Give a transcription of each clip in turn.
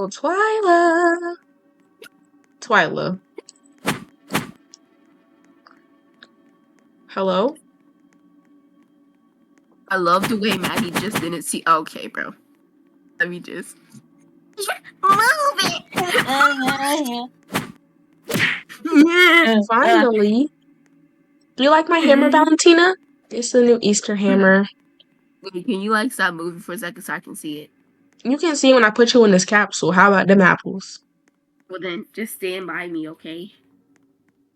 Oh, Twyla. Twyla. Hello? I love the way Madi just didn't see. Okay, bro. Let me just move it. Finally. Do you like my hammer, Valentina? It's the new Easter hammer. Wait, can you like stop moving for a second so I can see it? You can see when I put you in this capsule. How about them apples? Well then, just stand by me, okay?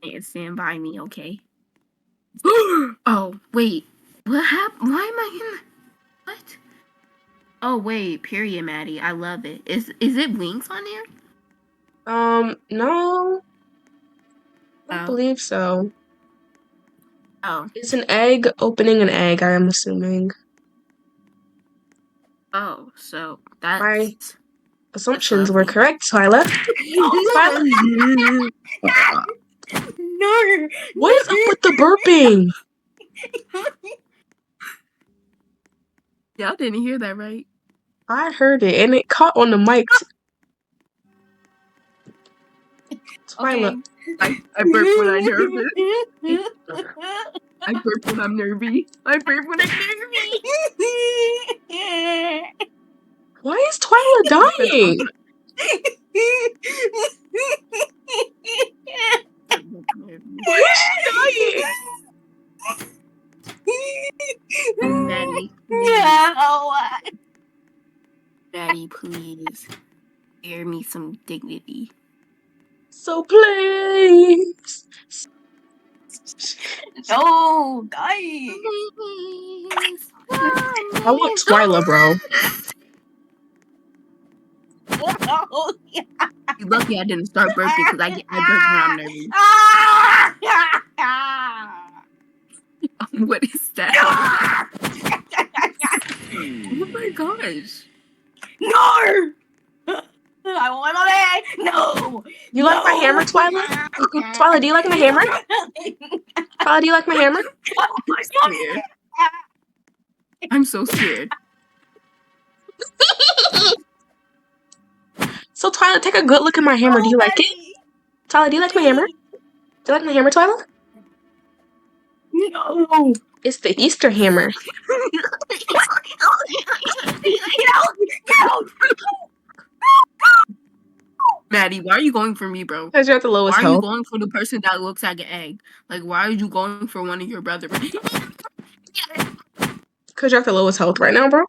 And stand by me, okay? Oh, wait. What happened? Why am I in? What? Oh wait, period, Maddie. I love it. Is it wings on there? No. I don't believe so. Oh. It's an egg opening an egg, I am assuming. Oh, so that's... My assumptions were correct, Twyla. Twyla? No! What is up with the burping? Y'all didn't hear that, right? I heard it, and it caught on the mic. Twyla. Okay. I burp when I'm nervous. I burp when I'm nervy. I burp when I'm nervy. Why is Twyla dying? Why is she dying? Maddie. No. Maddie, please. Spare me some dignity. So please. No, guys. I want Twyla, bro. You're lucky I didn't start burping because I burp when I'm nervous. What is that? Oh my gosh. No! I want my bag! No! You like my hammer, Twyla? Twyla, do you like my hammer? Twyla, do you like my hammer? I'm scared. I'm so scared. So, Twyla, take a good look at my hammer. Do you like it? Twyla, do you like my hammer? Do you like my hammer, Twyla? No! It's the Easter hammer. Get out! Maddie, why are you going for me, bro? Because you're at the lowest health. Why are health. you going for the person that looks like an egg? Like, why are you going for one of your brothers? Because you're at the lowest health right now, bro.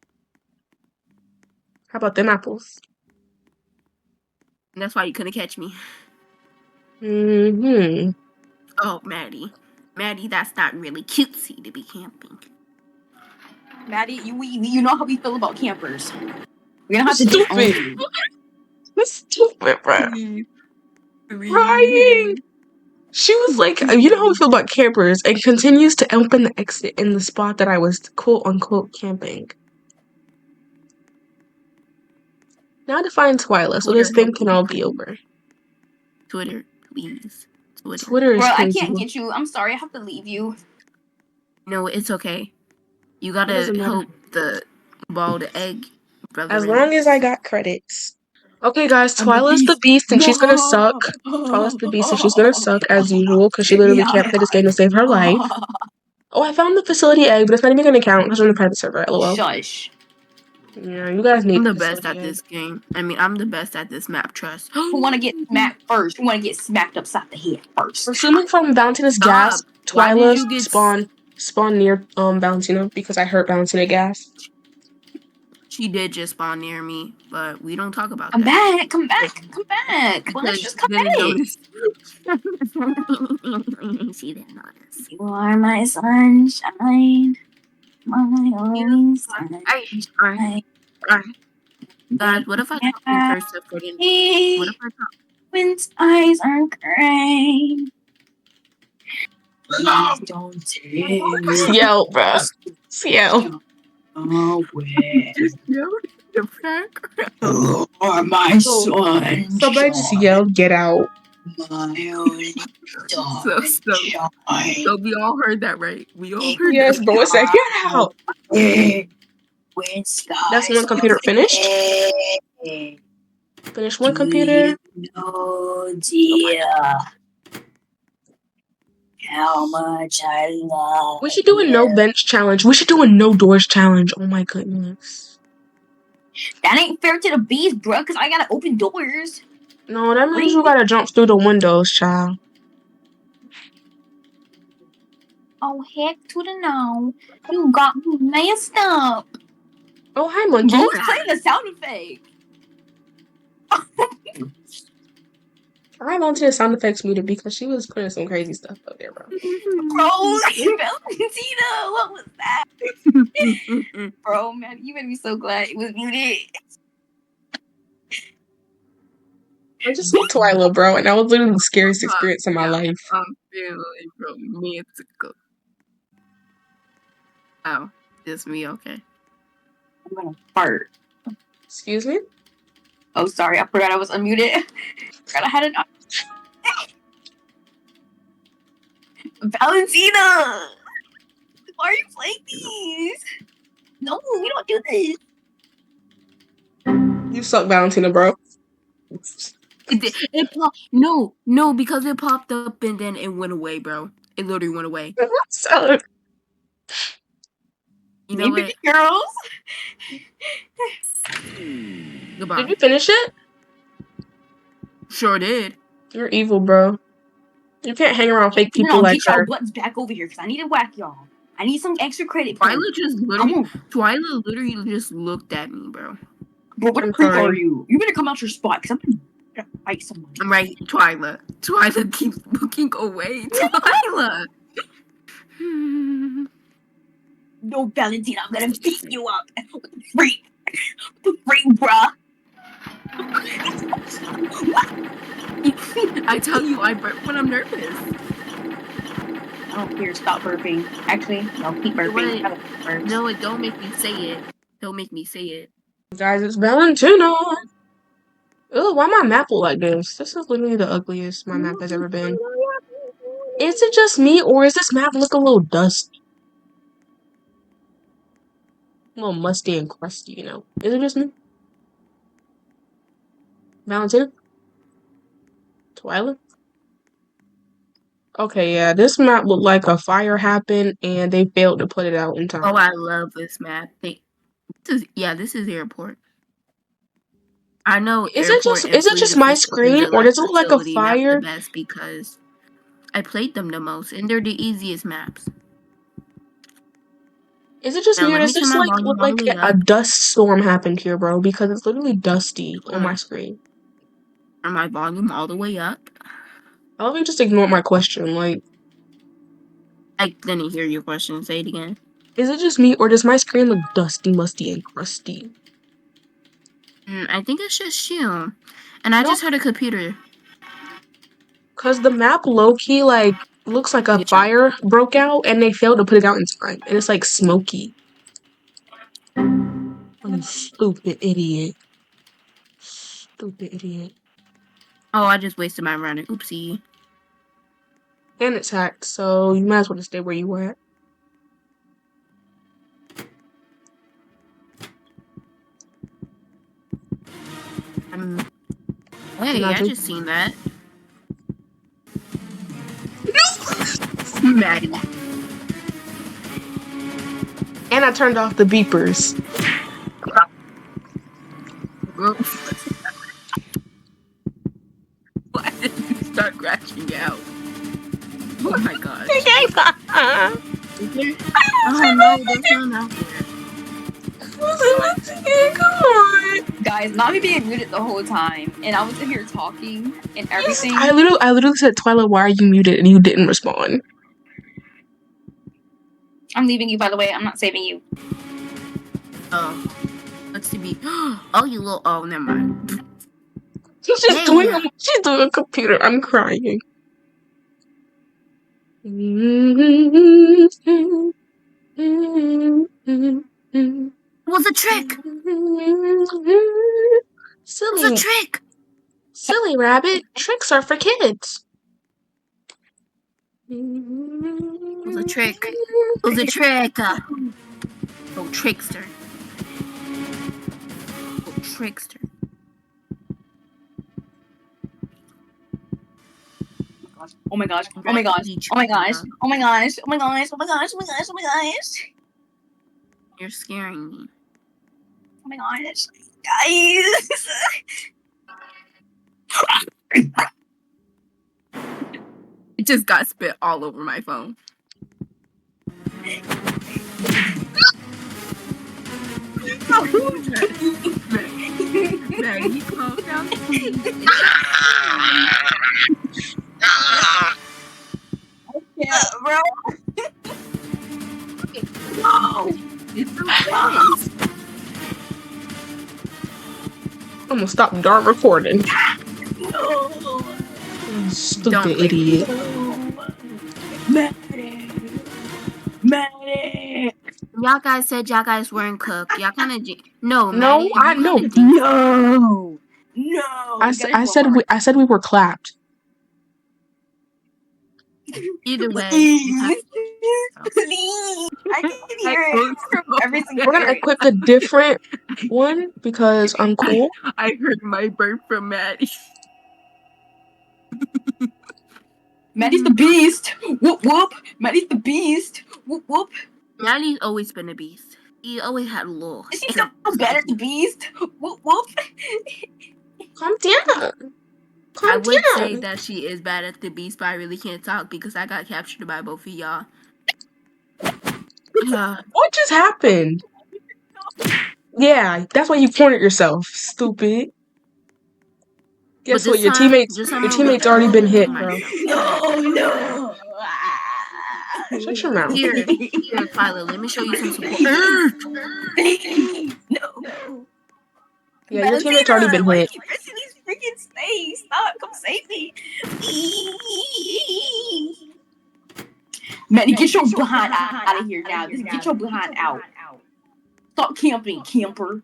How about them apples? And that's why you couldn't catch me. Mm-hmm. Oh, Maddie. Maddie, that's not really cutesy to be camping. Maddie, you know how we feel about campers. We're gonna have to disown you. That's stupid, bro. Crying. She was like, you know how we feel about campers, and continues to open the exit in the spot that I was quote-unquote camping. Now to find Twyla, so this thing can all be over. Twitter, please. Twitter is Bro, crazy. I can't get you. I'm sorry, I have to leave you. No, it's okay. You gotta help the bald egg brother. As long as I got credits. Okay, guys, Twyla's the beast, and she's gonna suck. Twyla's the beast, and she's gonna suck as usual, because she literally can't play this game to save her life. Oh, I found the facility egg, but it's not even gonna count because we're in the private server. LOL. Shush. Yeah, you guys need. I'm the best at this game. I mean, I'm the best at this map. Trust. Who want to get smacked first? Who want to get smacked upside the head first? Assuming from Valentina's gas, Twyla spawn near Valentina because I heard Valentina gas. She did just spawn near me, but we don't talk about Come that. Come back. Well, let's just come back. See that notice. You are my sunshine. My only sunshine. God, what if I talk in first up for the What if I talk? Wind's eyes are gray. Please don't take Yell, bruh. Yell. away. Just yell the back. You are my sunshine. Somebody just yell, get out. My only sunshine. So we all heard that, right? We all heard yes, that. but what's that? Get out. That's when the computer finished. Finish one computer. No, dear. How much I love We should do a no bench challenge. We should do a no doors challenge. Oh my goodness. That ain't fair to the bees, bro, because I gotta open doors. No, that means you gotta jump through the windows, child. Oh, heck to the no. You got me messed up. Oh, hi, monkey. Who's playing the sound effect? I have Valentina sound effects muted because she was putting some crazy stuff up there, bro. Bro, Valentina, what was that? Bro, man, you made me so glad it was muted. I just met Twyla, bro, and that was literally the scariest experience in my life. I'm feeling romantical. Oh, just me, okay. I'm gonna fart. Excuse me? Oh, sorry, I forgot I was unmuted. Forgot I had an. Valentina! Why are you playing these? No, we don't do this. You suck, Valentina, bro. It popped. No, because it popped up and then it went away, bro. It literally went away. So, You know Maybe what? girls. Goodbye. did you finish it? Sure did. You're evil, bro. You can't hang around fake people like get y'all her. buttons back over here because I need to whack y'all. I need some extra credit. Bro. Twyla literally just looked at me, bro. Bro, what I'm creep sorry. are you? You better come out your spot because I'm gonna fight somebody. I'm right, Twyla. Twyla keeps looking away. Twyla. No, Valentina, I'm gonna beat you up. Freak, bruh. I tell you, I burp when I'm nervous. I don't care. Stop burping. Actually, no, keep burping. No, don't make me say it. Don't make me say it. Guys, it's Valentina. Ugh, why my map look like this? This is literally the ugliest my map has ever been. Is it just me, or is this map look a little dusty? A little musty and crusty, you know? Is it just me? Valentina? Twyla? Okay, yeah, this map looked like a fire happened and they failed to put it out in time. Oh, I love this map. This is airport. I know. Is it just my screen, or does it look like a fire? The best because I played them the most, and they're the easiest maps. Is it just me, or does this look like a dust storm happened here, bro? Because it's literally dusty on my screen. Turn my volume all the way up. I love you just ignore my question, like. I didn't hear your question. Say it again. Is it just me, or does my screen look dusty, musty, and crusty? I think it's just you. And I just heard a computer. Cause the map low-key, like, looks like a fire broke out, and they failed to put it out in time. And it's, like, smoky. You stupid idiot. Stupid idiot. Oh, I just wasted my running. Oopsie. And it's hacked, so you might as well just stay where you were at. Hey, I just seen that. Madi. And I turned off the beepers. Why did you start crashing out? Oh my gosh. Oh no, that's not out there. Come on. Guys, not me being muted the whole time, and I was in here talking and everything. I literally said, Twyla, why are you muted? And you didn't respond. I'm leaving you, by the way. I'm not saving you. Oh, let's see. Oh, you little. Oh, never mind. She's doing a computer. I'm crying. It was a trick. Silly. It was a trick. Silly rabbit. Tricks are for kids. It was a trick. It was a trick. Oh, trickster. Oh, trickster. Oh my gosh. Oh my gosh. Oh my gosh. Oh my gosh. Oh my gosh. Oh my gosh. Oh my gosh. Oh my gosh. You're scaring me. Oh my gosh. Guys. It just got spit all over my phone. Maggie, calm down, please. Yeah, bro. No, it's okay. I'm gonna stop darn recording. No. Stupid Don't blame me. idiot. Maddie. Y'all guys said y'all guys weren't cooked. Y'all kind of no, No, Maddie, I you know. kind of No. No. I said we were clapped. Either way, Please. Please. I can hear it from every single We're gonna area. equip a different one because I'm cool. I heard my burp from Maddie. Maddie's the beast. Whoop whoop. Maddie's the beast. Whoop whoop. Maddie's always been a beast. He always had lore. Is he so bad at the beast? Whoop whoop. Calm down. I Calm would down. say that she is bad at the beast, but I really can't talk because I got captured by both of y'all. What just happened? Yeah, that's why you cornered yourself, stupid. Guess what? Your teammates already been hit, bro. No. Shut your mouth. Here, Tyler, let me show you some support. No. Yeah, your teammates already been Why hit. you pressing these freaking space? Stop. Come save me. Maddie, get your behind out of here now. Just get your behind out. Stop camping, camper.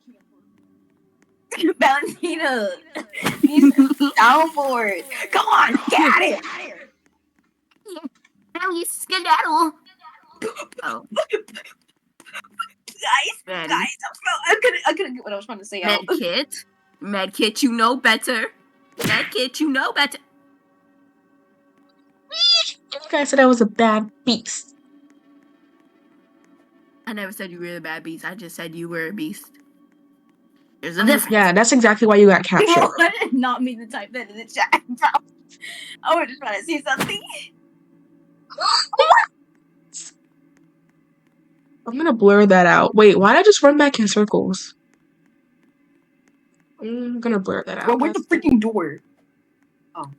Valentina. These downboard. Come on, get out of here. Now you skedaddle. Oh. Guys, I couldn't get what I was trying to say out. Medkit, you know better. Medkit, you know better. You guys said I was a bad beast. I never said you were a bad beast. I just said you were a beast. There's a difference. Yeah, that's exactly why you got captured. I did not mean to type that in the chat, bro. I was just trying to see something. I'm gonna blur that out. Wait, why did I just run back in circles? I'm gonna blur that out. Well, where's the freaking door? Oh.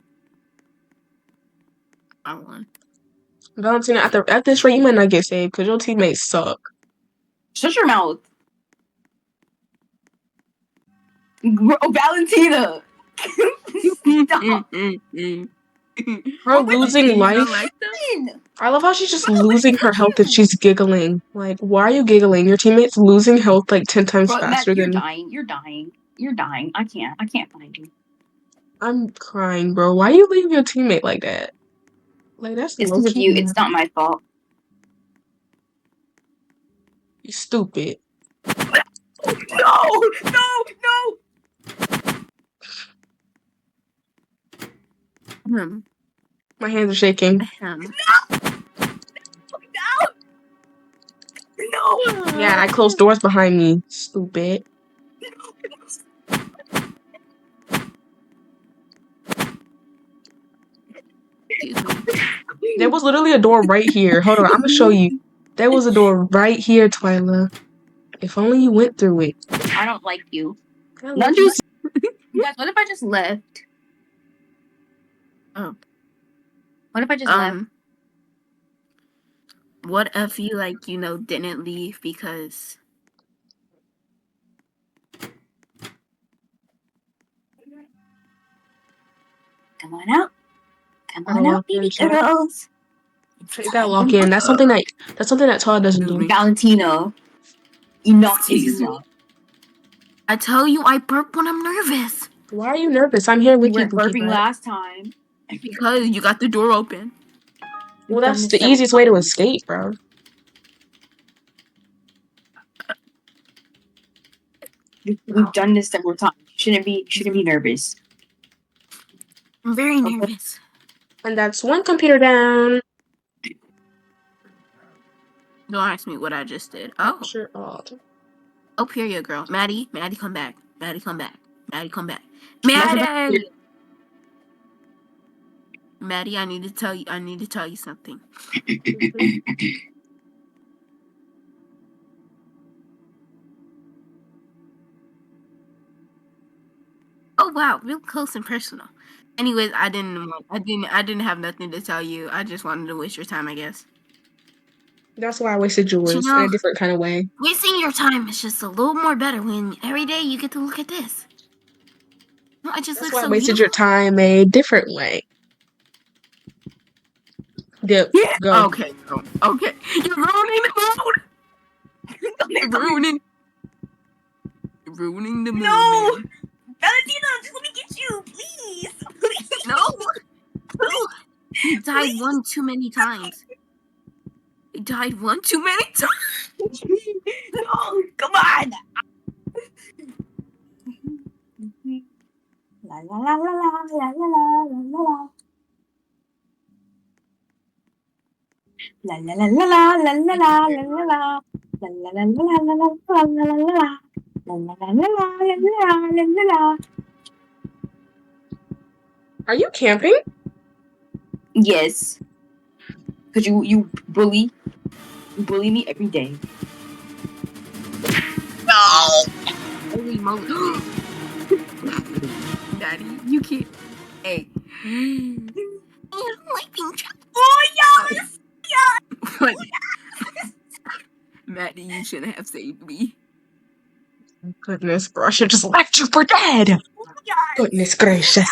I won. Valentina, at this rate, you might not get saved because your teammates suck. Shut your mouth. Valentina. Stop. Her losing life. I love how she's just losing her health and she's giggling. Like, why are you giggling? Your teammate's losing health like 10 times faster Matt, than. You're dying. I can't find you. I'm crying, bro. Why you leave your teammate like that? Like, that's It's because of you. It's not my fault. You stupid. No. My hands are shaking. No. Yeah, I closed doors behind me. Stupid. There was literally a door right here. Hold on, I'm gonna show you. There was a door right here, Twyla. If only you went through it. I don't like you. Not you. Guys, what if I just left? Oh. What if I just left? What if you didn't leave because Come on out, baby girls. Take that lock in. That's something that Twyla doesn't do. Valentina. Enough is enough. I tell you, I burp when I'm nervous. Why are you nervous? I'm here with you. You were burping last time. Because you got the door open. Well, that's the easiest way to escape, bro. We've done this several times. Shouldn't be nervous. I'm very nervous. And that's one computer down. Don't ask me what I just did. Oh. Capture all. Oh, period, girl. Maddie, come back. Maddie, come back. Maddie, come back. Maddie! Maddie, I need to tell you something. Oh wow, real close and personal. Anyways, I didn't have nothing to tell you. I just wanted to waste your time, I guess. That's why I wasted yours in a different kind of way. Wasting your time is just a little more better when every day you get to look at this. No, I just That's look why so I wasted beautiful. your time a different way. Dip, Yeah. go. Okay. Okay. You're ruining the mood. You're ruining the mood, No! man. Valentina, just let me get you, please. No. No. You died one too many times. You died one too many times. No, come on. La la la la la la la la la la. La la la la la la la la la la la. La la la la la la la la la la la. La la la la la la la la la. Are you camping? Yes. Cause you bully me every day. No. Holy moly. Daddy, you can't. Hey. I don't like being trapped. Oh yes! What? Maddie, you shouldn't have saved me. Goodness, bro, I should just left you for dead. Yes! Goodness gracious.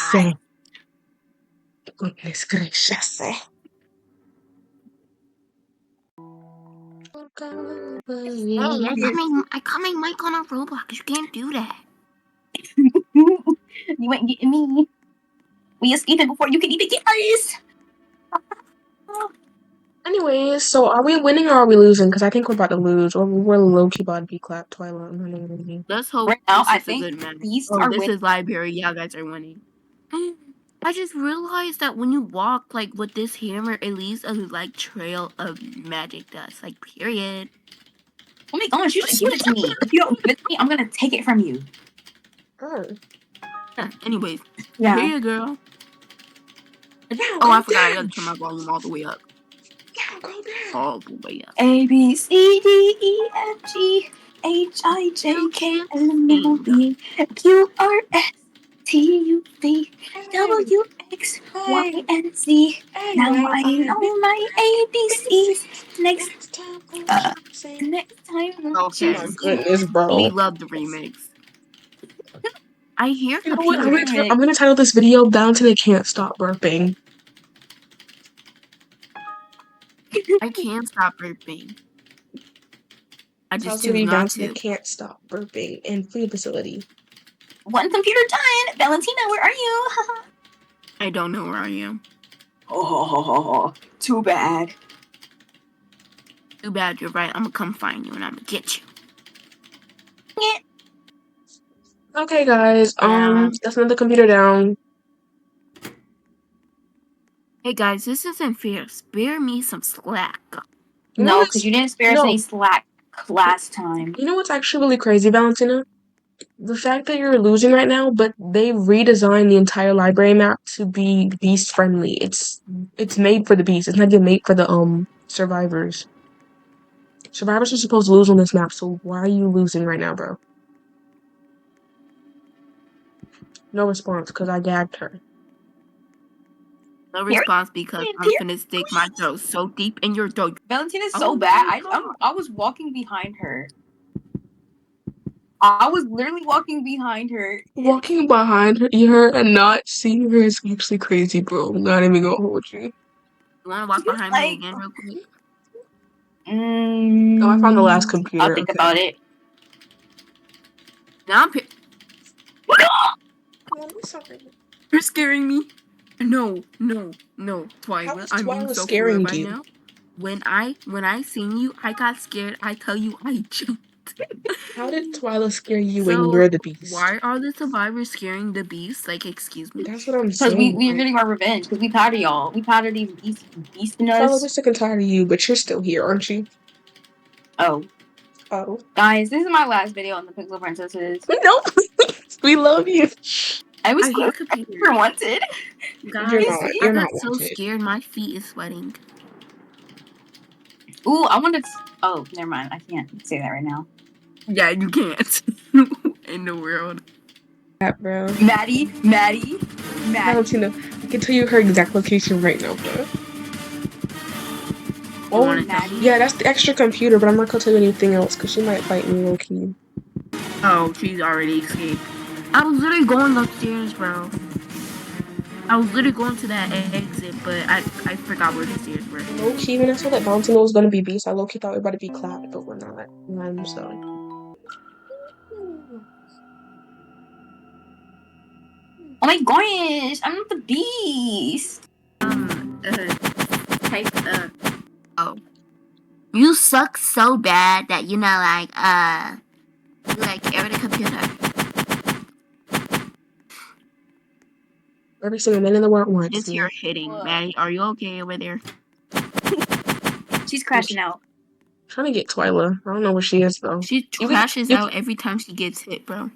Goodness gracious. I got my mic on a Roblox. You can't do that. You ain't getting me. We escaped it before you can even get us. Anyways, so are we winning or are we losing? Because I think we're about to lose, or we're low-key about to be clapped, Twilight. Let's hope Right now, this I is a think good match. beasts Oh, are this winning. is library. Y'all guys are winning. I just realized that when you walk like with this hammer, it leaves a like trail of magic dust. Like period. Oh my gosh, you should give it to me. If you don't give it to me, I'm gonna take it from you. Yeah, anyways, Yeah. period, girl. Yeah, Oh, I go forgot. I down. gotta turn my volume all the way up. Yeah, go down. All the way up. A B C D E F G H I J K L M N O P Q R S T U V W X Y and Z. Now I know my ABCs. Next time, Okay. My goodness, bro. We love the remix. I hear You know what? computer. I'm gonna title this video Valentina Can't Stop Burping. I can't stop burping. I So just it's gonna choose be not Valentina to. Can't Stop Burping in food facility. One computer done. Valentina, where are you? I don't know where I am. Oh, too bad. Too bad, you're right. I'm gonna come find you and I'm gonna get you. Okay, guys. Yeah. That's another computer down. Hey guys, this isn't fair. Spare me some slack. No, because you didn't spare us No. any slack last time. You know what's actually really crazy, Valentina? The fact that you're losing right now, but they redesigned the entire library map to be beast friendly. It's made for the beast. It's not even made for the survivors. Survivors are supposed to lose on this map, so why are you losing right now, bro? No response, because I gagged her. No response because I'm finna stick my throat so deep in your throat. Valentina's so bad. I was walking behind her. I was literally walking behind her. Walking behind her and not seeing her is actually crazy, bro. I'm not even gonna hold you. You wanna walk behind me again real quick? Oh, I found the last computer. I'll think about it. Now I'm Sorry. You're scaring me. No, Twyla. How is I'm being Twyla so for real scaring right you? now. When I seen you, I got scared. I tell you, I jumped. How did Twyla scare you when So, you're the beast? why are the survivors scaring the beast? Like, excuse me? That's what I'm Because saying. we're getting our revenge. Because we tired of y'all. We tired of these beasting Twyla, we're us. sick and tired of you, but you're still here, aren't you? Oh. Oh. Guys, this is my last video on the Pixel Princesses. No, we love you. I was I hate computers. wanted. You're Guys, not. I You're got not so wanted. scared, my feet is sweating. Ooh, I wanted to... Oh, never mind. I can't say that right now. Yeah, you can't. In the world. That, bro. Maddie. Valentina, I can tell you her exact location right now, bro. You Oh, want to tell me? yeah, that's the extra computer, but I'm not gonna tell you anything else because she might fight me low key. Oh, she's already escaped. I was literally going upstairs, bro. I was literally going to that exit, but I forgot where the stairs were. Low key, when I saw that Valentina was gonna be beast, I low key thought we were about to be clapped, but we're not. So. Oh my gosh, I'm not the beast. Oh. You suck so bad that, you like every computer. Every single minute in the world wants Just me. here hitting. Whoa. Maddie, are you okay over there? She's crashing out. Trying to get Twyla. I don't know where she is though. She crashes out every time she gets hit, bro.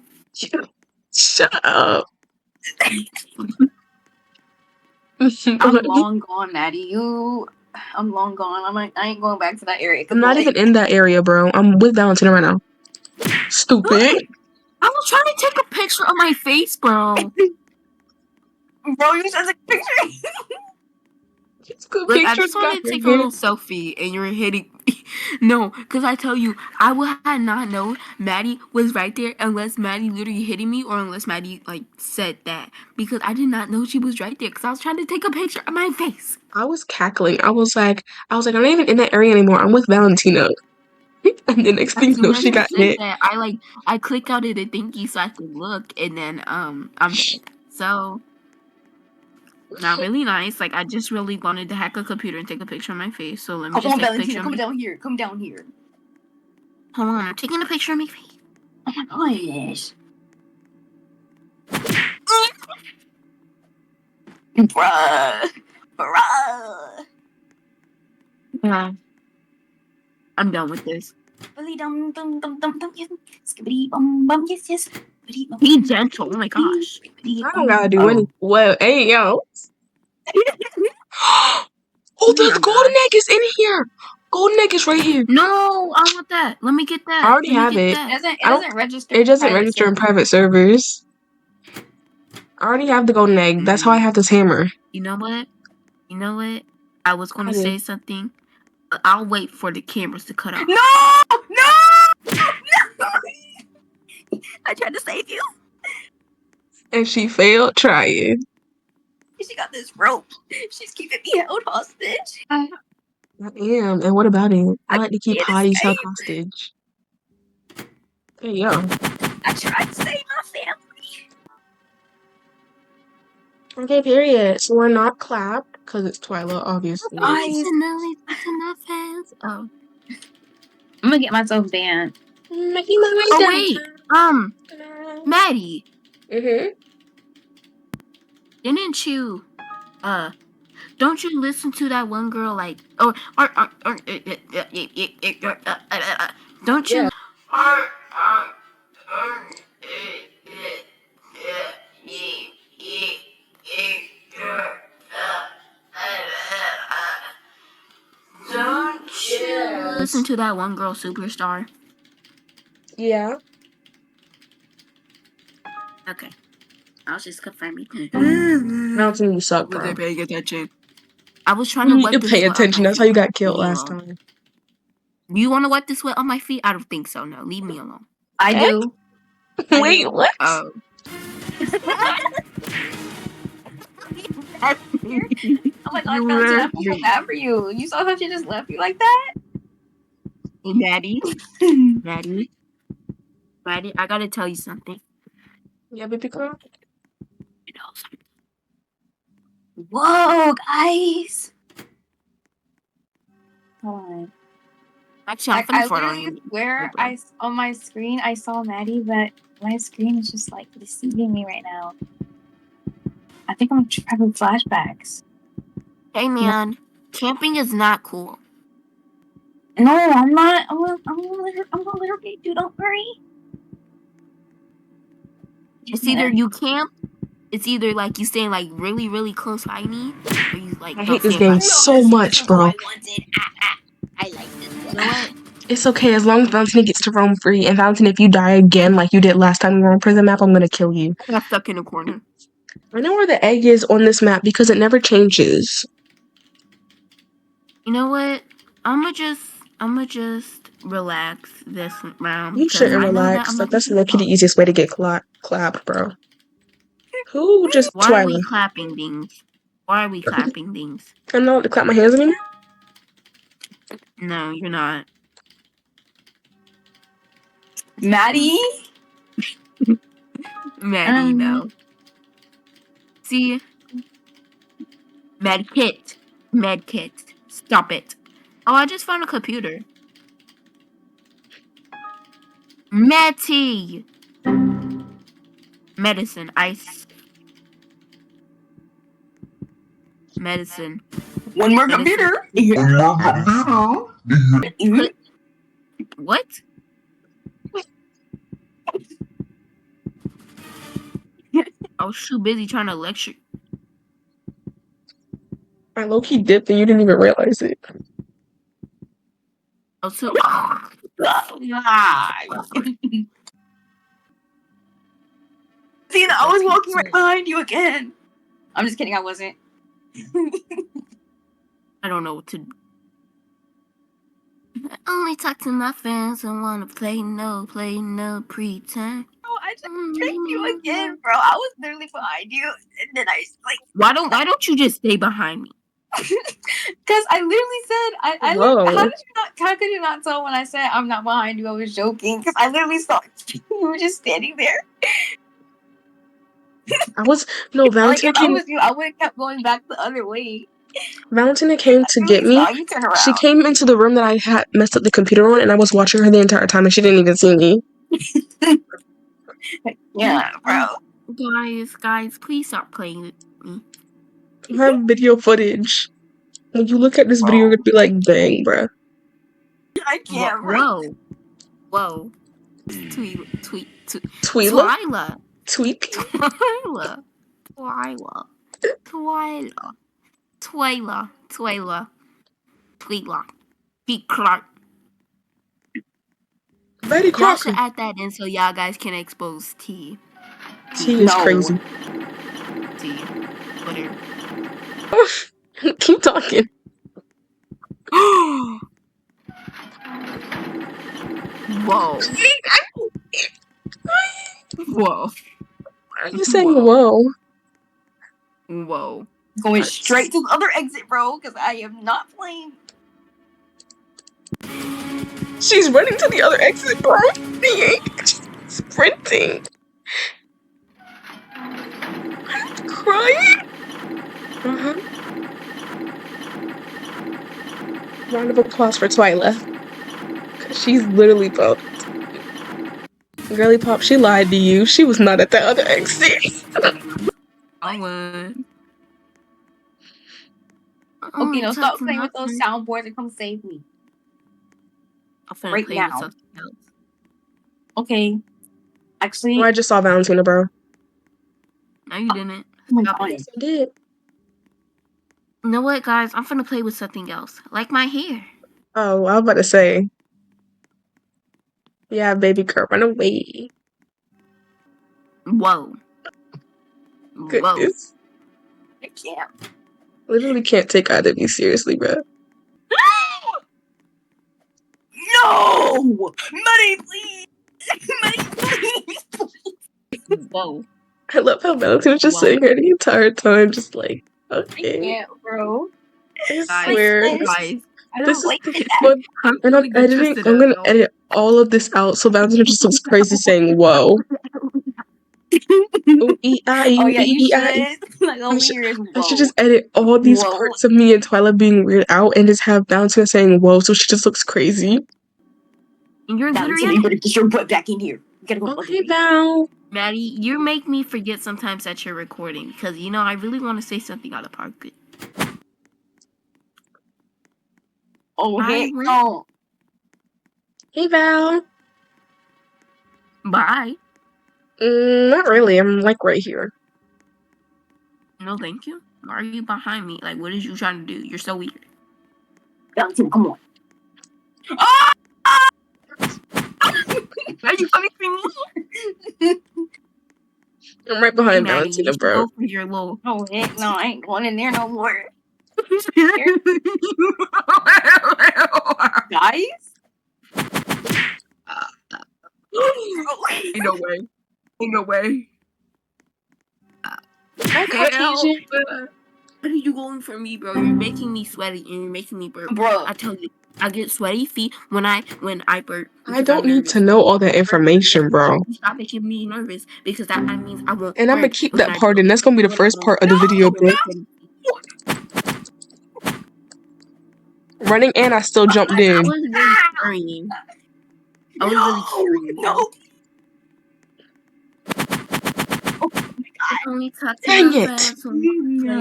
Shut up. I'm long gone, Maddie. I'm long gone. I ain't going back to that area. I'm not even in that area, bro. I'm with Valentina right now. Stupid. I was trying to take a picture of my face, bro. Bro, you sent a picture. Look, I just wanted to take a little selfie, and you're hitting me. No, because I tell you, I would have not known Maddie was right there unless Maddie literally hitting me or unless Maddie, said that. Because I did not know she was right there because I was trying to take a picture of my face. I was cackling. I was like, I'm not even in that area anymore. I'm with Valentina. And the next thing you know, she got hit. That, I click out of the thingy so I could look, and then, I'm dead. So... not really nice. I just really wanted to hack a computer and take a picture of my face. So let me just take a picture of Come me. down here. Come down here. Hold on, I'm taking a picture of my face. Oh my gosh. Bruh. Yeah. I'm done with this. Yes. Be gentle. Oh my gosh. I don't gotta do any. Well, hey, yo. Oh, the golden egg is in here. Golden egg is right here. No, I want that. Let me get that. I already have it. It doesn't register. It doesn't register in private servers. I already have the golden egg. That's how I have this hammer. You know what? I was going to I do. say something. I'll wait for the cameras to cut off. No! I tried to save you. And she failed trying. She got this rope. She's keeping me held hostage. I am. And what about it? I like to keep hotties held hostage. Hey, yo. I tried to save my family. Okay, period. So we're not clapped because it's Twyla, obviously. Oh. I'm gonna get myself banned. Oh wait. Maddie. Didn't you don't you listen to that one girl don't you listen to that one girl Superstar? Yeah. Okay. I was just confirming. Valentina, you suck, bro. Was I paying attention? I was trying You to need to wipe this pay sweat off attention. my That's how feet. you got killed Leave me last alone. time. Do you want to wipe this sweat on my feet? I don't think so. No, leave me alone. I do. Wait, what? Oh. Oh my god, Valentina, I feel so bad for you. You saw how she just left you like that? Maddie, I gotta tell you something. Yeah, baby girl. You know something. Whoa, guys. Hold on. Actually, I'm finna fart on you. On my screen I saw Maddie, but my screen is just like deceiving me right now. I think I'm having flashbacks. Hey man, camping is not cool. No, I'm not. I'm a little bit, dude. Don't worry. It's either you camp, it's either like you staying like really, really close by me, or you like I don't hate this stand game by me. so much, bro. I like this one. You know what? It's okay as long as Valentina gets to roam free. And Valentina, if you die again like you did last time we were on prison map, I'm gonna kill you. I got stuck in a corner. I know where the egg is on this map because it never changes. You know what? I'ma just relax this round You because shouldn't I know that relax. I'm Like not that's gonna literally the fall. easiest way to get clapped, bro. Who just Why are we Twyla? clapping things? Why are we clapping things? I'm not allowed to clap my hands anymore. No, you're not. Maddie. Maddie, no. See? Medkit. Stop it. Oh, I just found a computer. Matty. Medicine. Ice. Medicine. One more Medicine. computer. What? I was too busy trying to lecture. I low-key dipped and you didn't even realize it. I was too. Tina, I was walking right behind you again. I'm just kidding. I wasn't. I don't know what to do. I only talk to my friends and wanna play no pretend. Bro, I just tricked you again, bro. I was literally behind you, and then I like. Why don't you just stay behind me? Because I literally said, how could you not tell when I said I'm not behind you? I was joking. Because I literally saw you were just standing there. Valentina Like, if I came. was you, I would have kept going back the other way. Valentina came to get me. You turn around. She came into the room that I had messed up the computer on, and I was watching her the entire time, and she didn't even see me. Yeah, bro. Guys, please stop playing with me. I have video footage. When you look at this video, you're gonna be like, dang, bruh. I can't, bro. Whoa. Twyla? Twyla. Tweet? Twyla. Pete Clark. Betty Y'all Crocker. should add that in so y'all guys can expose T. T is crazy. T. Whatever. Keep talking. Whoa. Whoa. Why are you saying whoa? Whoa. Going straight to the other exit, bro, because I am not playing. She's running to the other exit, bro. Sprinting. Crying. Round of applause for Twyla. She's literally both. Girly Pop, she lied to you. She was not at the other exit. I won. Okay, no, stop playing with those soundboards and come save me. I'm finna play with something else. Okay. Actually. I just saw Valentina, bro. No, you didn't. Oh my God. Yes, I did. You know what, guys? I'm finna play with something else. Like my hair. Oh, I was about to say. Yeah, baby girl, run away. Whoa. Goodness. I can't. Literally can't take either of you seriously, bro. No! Money, please! Money, please! Whoa. I love how Valentina's just sitting here the entire time, just like, okay. I can't, bro. I swear. Guys. I don't like this. And I'm gonna edit all of this out so Valentina just looks crazy saying, whoa. Oh yeah, you should. Like, I should just edit all these parts of me and Twyla being weird out and just have Valentina saying whoa so she just looks crazy. And you're Valentina, literally you better get your butt back in here. You gotta go. Okay, Val. Maddie, you make me forget sometimes that you're recording because I really want to say something out of pocket. Oh, I hey, went. no. Hey, Val. Bye. Not really. I'm like right here. No, thank you. Why are you behind me? Like, what is you trying to do? You're so weird. Valentina, come on. Are you coming for me? I'm right Hey, behind Maddie, you Valentina, should bro. go for your little. Oh, heck no, I ain't going in there no more. Guys? Ain't no way. Ain't no way. Hi, Caucasian. What are you going for me, bro? You're making me sweaty and you're making me burp. Bro. I tell you, I get sweaty feet when I burp. I don't need to know all that information, bro. Stop making me nervous because that means I won't. And I'm gonna burp keep when that I part in. burp. That's gonna be the first part of the video, bro. Running and I still jumped I in. was really carrying. I was really carrying. No. It only talks Dang about it. fast when you play.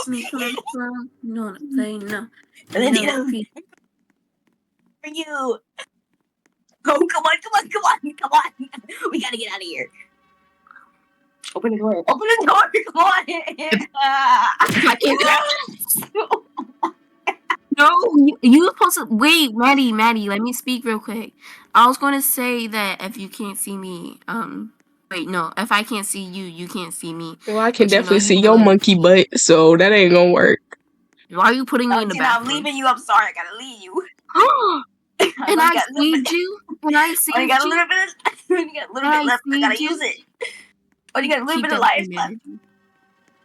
Me come from, you don't play no. Valentina. For you. Oh, come on. We gotta get out of here. Open the door. Come on. I can't. No, you were supposed to wait, Maddie. Let me speak real quick. I was going to say that if you can't see me, wait, no, if I can't see you, you can't see me. Well, I can But definitely see can your let me monkey see. butt, so that ain't gonna work. Why are you putting me in the Valentina, I'm bathroom? leaving you. I'm sorry. I gotta leave you. And I saved you. And I saved you. Got a you. little bit. You got a little bit left. I gotta use it. Oh, you got a little bit of life left.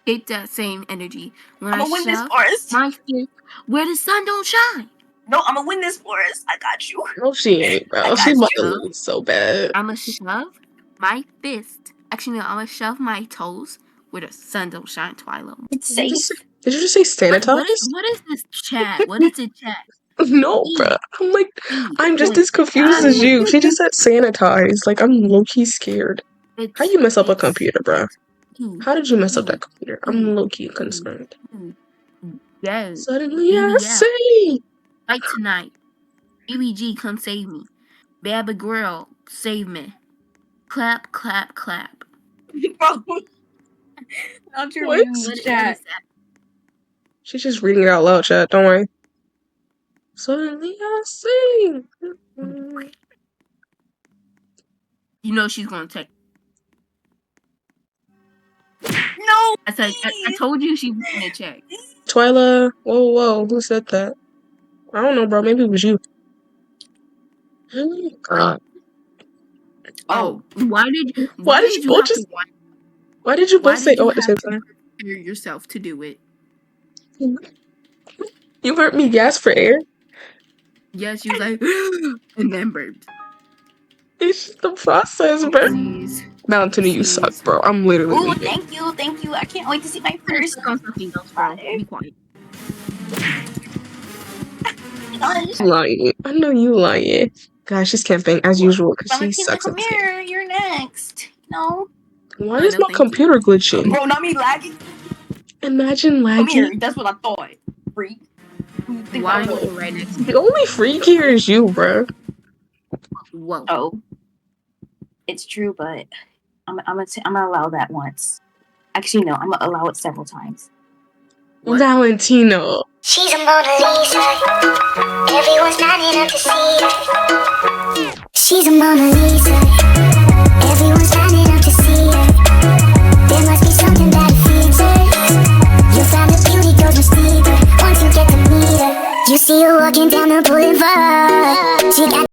Keep that same energy. When I'm gonna win this for us. My fist where the sun don't shine. No, I'm gonna win this for us. I got you. No, she ain't, bro. She's about to lose so bad. I'm gonna shove my fist. Actually, no, I'm gonna shove my toes where the sun don't shine, Twyla. It's safe. Did you just say sanitize? What is this chat? What is it chat? No, bro. I'm like, I'm just as confused as you. She just said sanitize. Like, I'm low-key scared. How you mess up a computer, bro? How did you mess up that computer? I'm low-key concerned. Yes. Suddenly I see. Like tonight. BBG, come save me. Baby girl, save me. Clap, clap, clap. Bro. Not your reading the chat. She's just reading it out loud, chat. Don't worry. Suddenly I see. You know she's gonna take. No. I told you she was gonna check. Twyla, whoa, who said that? I don't know, bro. Maybe it was you. Oh, why did you say oh at the same time? Prepare yourself to do it. You heard me gasp for air? Yes, you was like and then burped. It's just the process, bro. Valentina, you suck, bro. I'm literally leaving. Thank you. I can't wait to see my first. Something else, bro. Be quiet. I'm lying. I know you lying. Guys, she's camping as usual because she sucks at this game. You're next. No. Why is my computer glitching? Bro, not me lagging. Imagine lagging. Come here. That's what I thought. Freak. Why are you right next to me? The only freak here is you, bro. Whoa. Oh. It's true, but I'm gonna allow that once. Actually, no. I'm gonna allow it several times. What? Valentina. She's a Mona Lisa. Everyone's lining up to see her. She's a Mona Lisa. Everyone's lining up to see her. There must be something that feeds her. You'll find the beauty goes much deeper once you get to meet her. You see her walking down the boulevard. She got